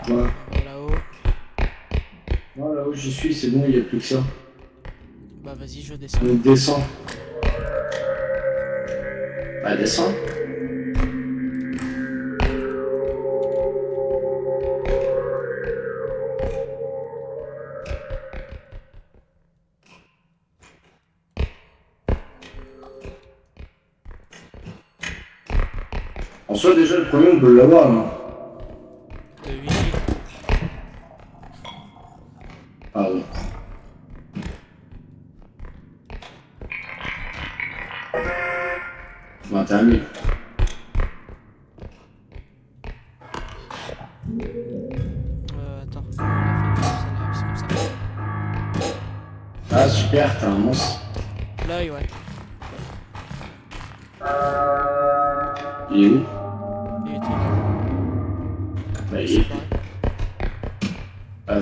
Ouais. Là-haut. Non, là où j'y suis, c'est bon, il n'y a plus que ça. Bah vas-y, je descends. Donc descends. Bah descends. En soi, déjà, le premier, on peut l'avoir, là. Oui. Ah ouais. Bah, t'as mis. Attends. On a fait c'est comme ça. Ah, super, t'as un monstre. Là, ouais. Il est où? Il était là. Bah, il C'est est. pareil.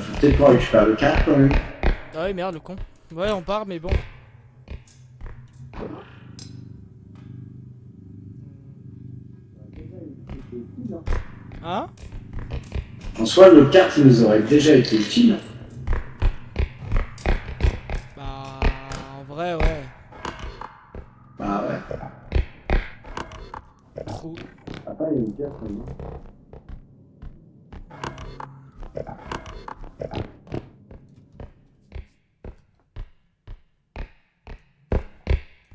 Faut peut-être qu'on récupère le cadre, quand même. Ah ouais, merde, le con. Ouais, on part, mais bon. Hein? En soi, le kart, il nous aurait déjà été utile. Bah, en vrai, ouais. Bah ouais. Trou. Attends, il y a une pièce, maintenant.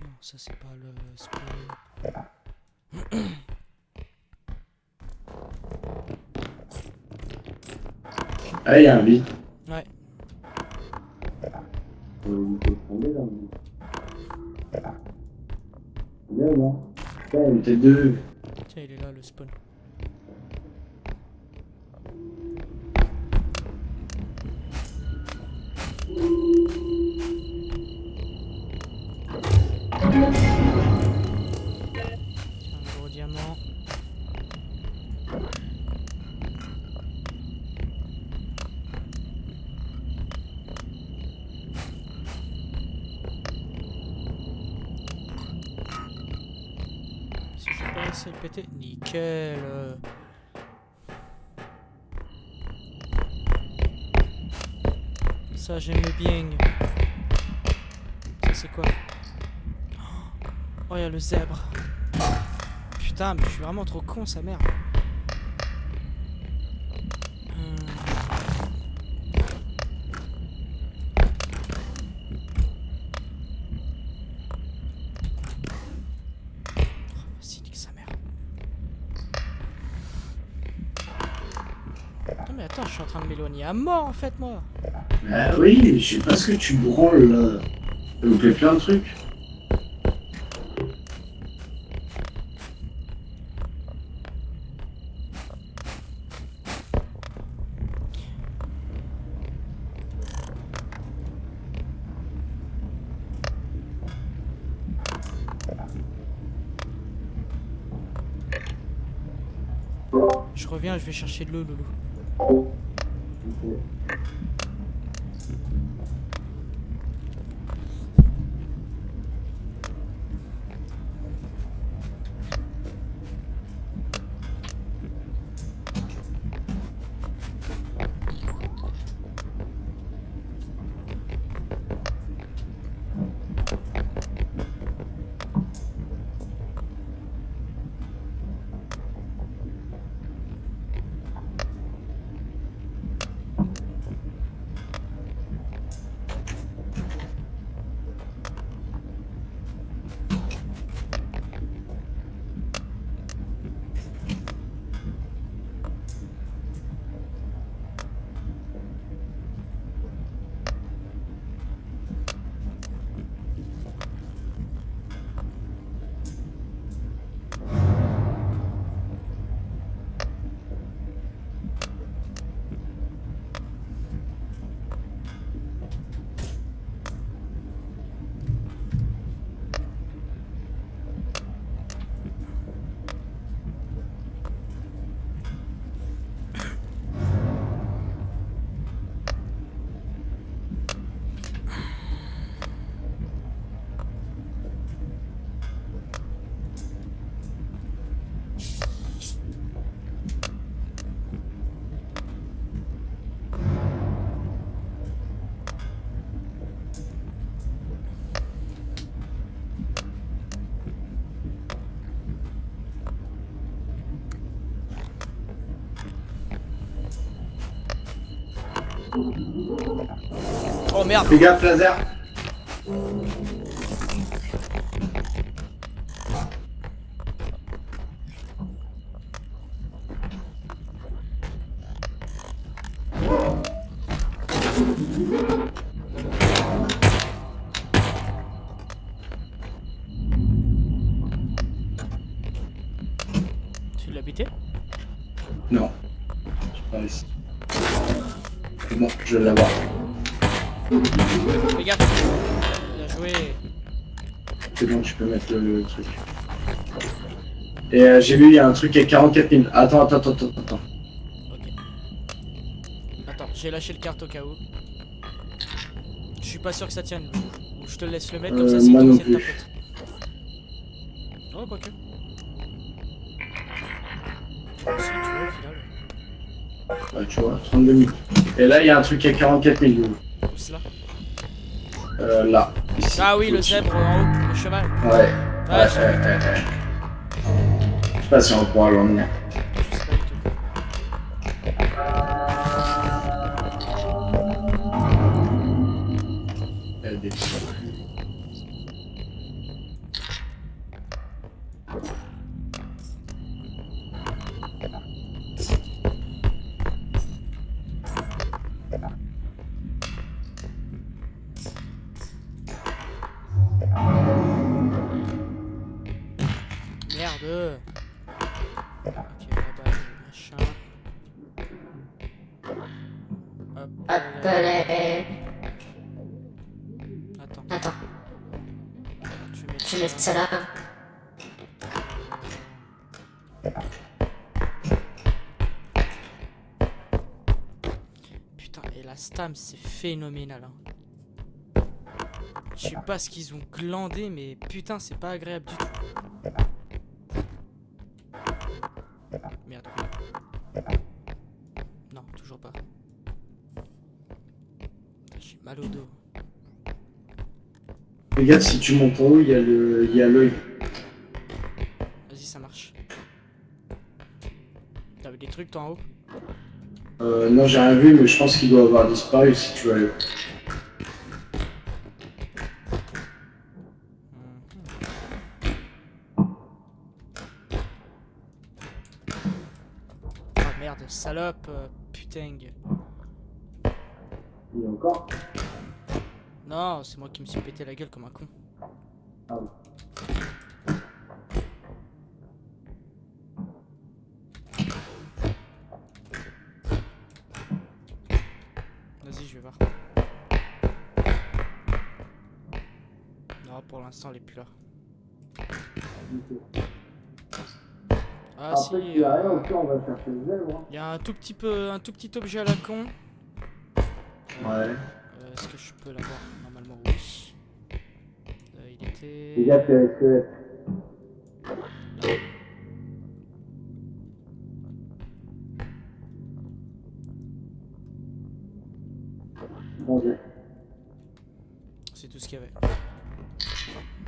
Non, ça c'est pas le spawn. Ah, il y a un vide. Ouais. Il faut tomber dans le vide. Bien ou non? Putain, il était deux. Tiens, il est là le spawn. Tiens, un gros diamant. Si je peux essayer de péter. Nickel. Ça j'aime bien. Ça c'est quoi? Oh, il y a le zèbre. Putain, mais je suis vraiment trop con, sa mère. Vas-y, nique sa mère. Non mais attends, je suis en train de m'éloigner à mort en fait, moi. Ah oui, je sais pas ce que tu branles là. Ça vous fait plein de trucs. Je reviens, je vais chercher de l'eau, loulou. Oh merde. Fais gaffe, laser. Tu l'as buté? Non. Je pas ici. C'est bon, je vais l'avoir. Fais gaffe. Bien joué. C'est bon, tu peux mettre le truc. Et j'ai vu, il y a un truc à 44 000. Attends. Ok. Attends, j'ai lâché le carte au cas où. Je suis pas sûr que ça tienne. Ou je te laisse le mettre comme ça c'est moi non c'est de ta plus. faute. Oh, quoique. Si, tu vois, au final. Ouais, tu vois, 32 000. Et là, il y a un truc à 44 000. Où cela? Là. Ici. Ah oui, le zèbre en haut, le cheval. Ouais. Ah, Ouais. Je sais pas si on pourra l'emmener. Je sais pas du tout. Il y a des trucs. Merde. Ok, là-bas, machin. Hop. Appelez. Attends, Attends, tu je mets mets ça là. Putain, et la stam, c'est phénoménal. Hein. Je sais pas ce qu'ils ont glandé, mais putain, c'est pas agréable du tout. Merde. Non, toujours pas. Putain, j'ai mal au dos. Regarde, si tu montes en haut, il y a l'œil. Vas-y, ça marche. T'avais des trucs toi en haut? Non, j'ai rien vu, mais je pense qu'il doit avoir disparu si tu veux aller. Oh merde, salope, putain. Il y a encore. Non, c'est moi qui me suis pété la gueule comme un con. Ah oui. Vas-y, je vais voir. Non, pour l'instant, elle est plus là. Ah si, Après, s'il y a rien, au pire, on va chercher le zèbre. Hein. il y a un tout petit objet à la con. Ouais. Est-ce que je peux l'avoir? Normalement, oui. Il était... Les gars, c'est squelette. Bon Dieu. C'est tout ce qu'il y avait.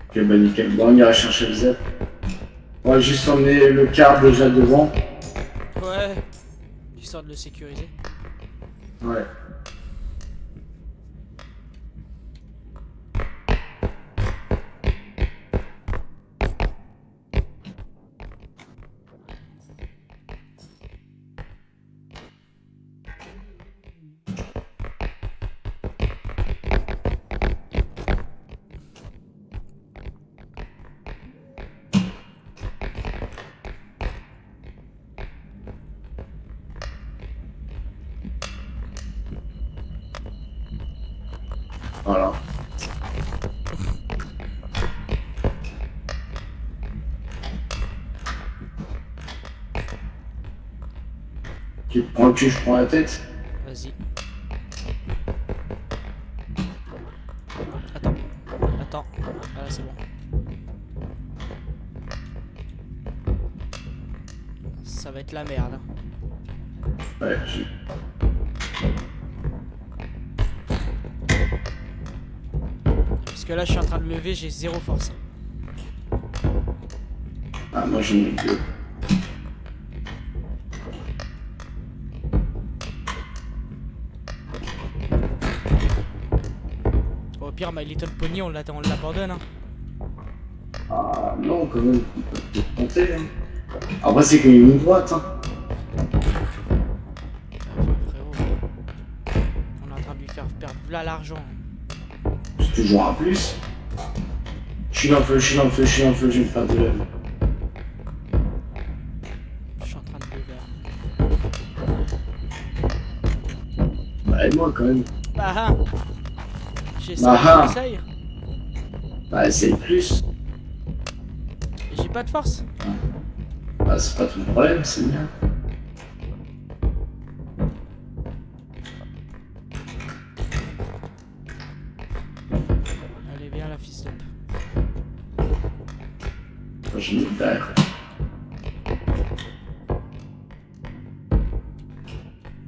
Ok, bah nickel. Bon, on ira chercher le zèbre. On va juste emmener le car déjà devant. Ouais. Histoire de le sécuriser. Ouais. Voilà. Tu te prends le cul, je prends la tête. Vas-y. Attends. Voilà, c'est bon. Ça va être la merde. Ouais, Parce que là, je suis en train de lever, j'ai 0 force. Ah, moi j'en ai deux. pire, My Little Pony, on l'abandonne. Hein. Ah non, quand même, on peut peut-être compter. Hein. Après, c'est qu'il y a une ligne droite. Hein. Frérot, on est en train de lui faire perdre là l'argent. C'est toujours un plus. Je suis dans le feu, je vais me faire de l'œuvre. Je suis en train de le faire. Bah, aide-moi quand même. Bah ah. J'essaye, Ah. j'essaye. Bah, essaye plus. J'ai pas de force. Bah, c'est pas ton problème, c'est bien. Allez, viens la fils up. Je me derrière.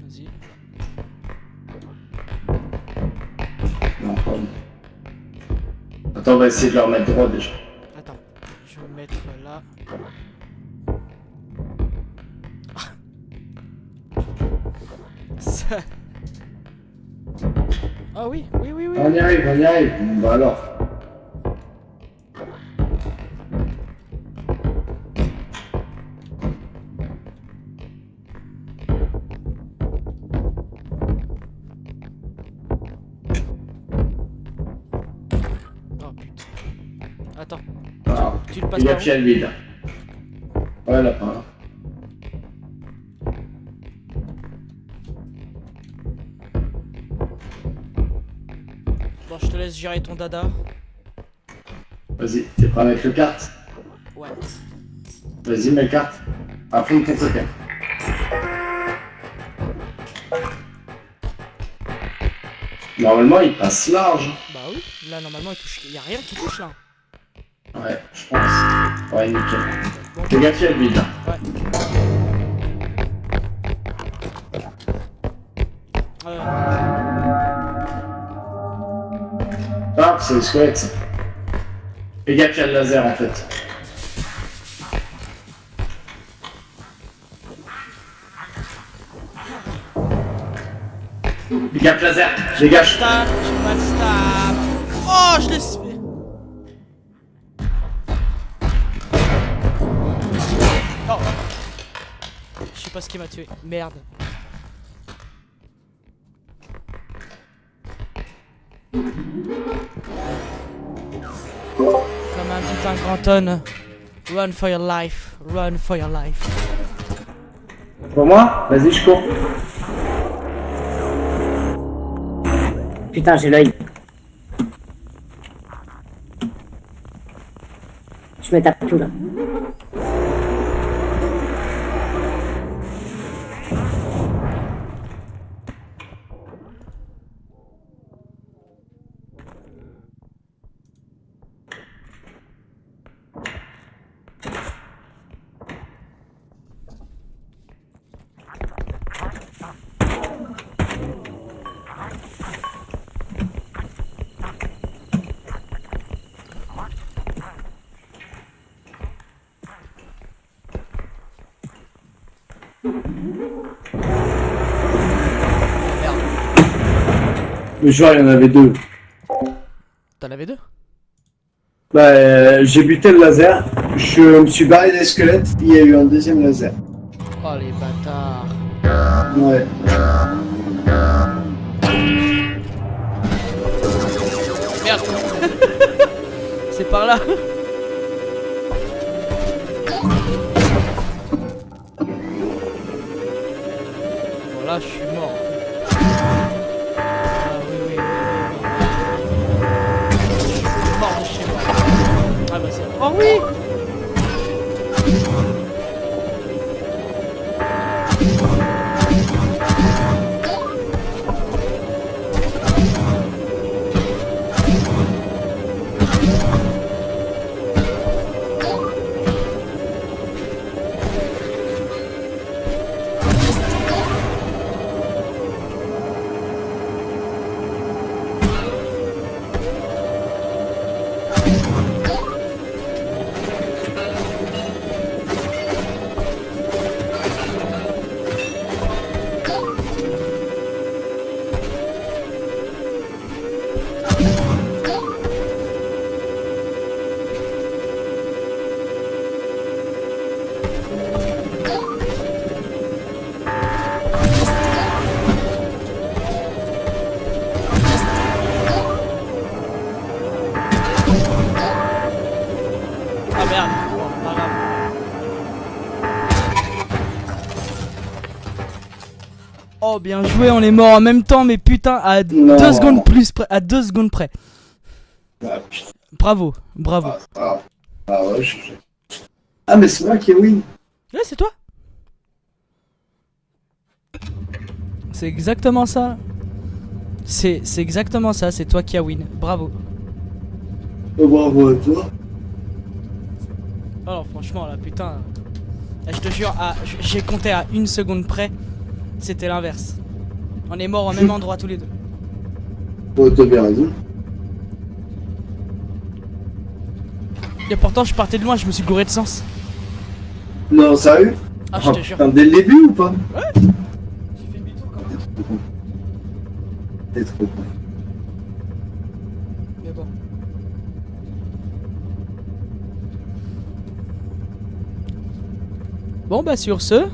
Vas-y. Non, pardon. Attends, on va essayer de le remettre droit déjà. Attends, je vais me mettre là. Ça... Ah oui, oui, oui, oui. On y arrive, on y arrive. Bon, bah alors. Oh putain. Attends, Ah, tu le passes il a par où? pied à vide. Ouais, là, par là. Bon, je te laisse gérer ton dada. Vas-y, t'es prêt avec le carte? Ouais. Vas-y, mets le carte. À fond de ton côté. Normalement, il passe large. Bah oui, là normalement il touche. Y a rien qui touche là. Ouais, je pense. Ouais, nickel. Bon, Fais gaffe, il y a le vide. ouais. Ah, c'est le squelette, ça. Fais gaffe, il y a le laser, en fait. Fais gaffe, laser. Dégage. Stab, j'ai pas de stab. Oh, je l'ai fait. Oh. Je sais pas ce qui m'a tué. Merde. Comme un petit ingranton. Run for your life. Run for your life. Pour moi? Vas-y, je cours. Putain, j'ai l'œil. Je me tape tout là. Le joueur, il y en avait deux. T'en avais deux? Bah, j'ai buté le laser, je me suis barré des squelettes, il y a eu un deuxième laser. Oh les bâtards. Ouais. Merde. C'est par là. Voilà, je suis mort. Ah oui, oui, oui, oui. Je suis mort de chez moi. Ah bah c'est... Oh oui. Oh, bien joué, on est mort en même temps, mais putain, à Non. 2 secondes plus près. À 2 secondes près. Ah, putain. Bravo, bravo. Ah ouais, Ah, mais c'est moi qui ai win. Ouais, c'est toi. C'est exactement ça. C'est exactement ça, c'est toi qui as win. Bravo. Oh, bravo à toi. Alors franchement là putain. Là, je te jure, j'ai compté à 1 seconde près. C'était l'inverse. On est morts au même endroit tous les deux. Oh, t'as bien raison. Et pourtant je partais de loin, je me suis gouré de sens. Non, sérieux? Ah je te jure. Putain, dès le début ou pas? Ouais. J'ai fait demi-tour quand même. T'es trop con. Mais bon. Bon bah sur ce,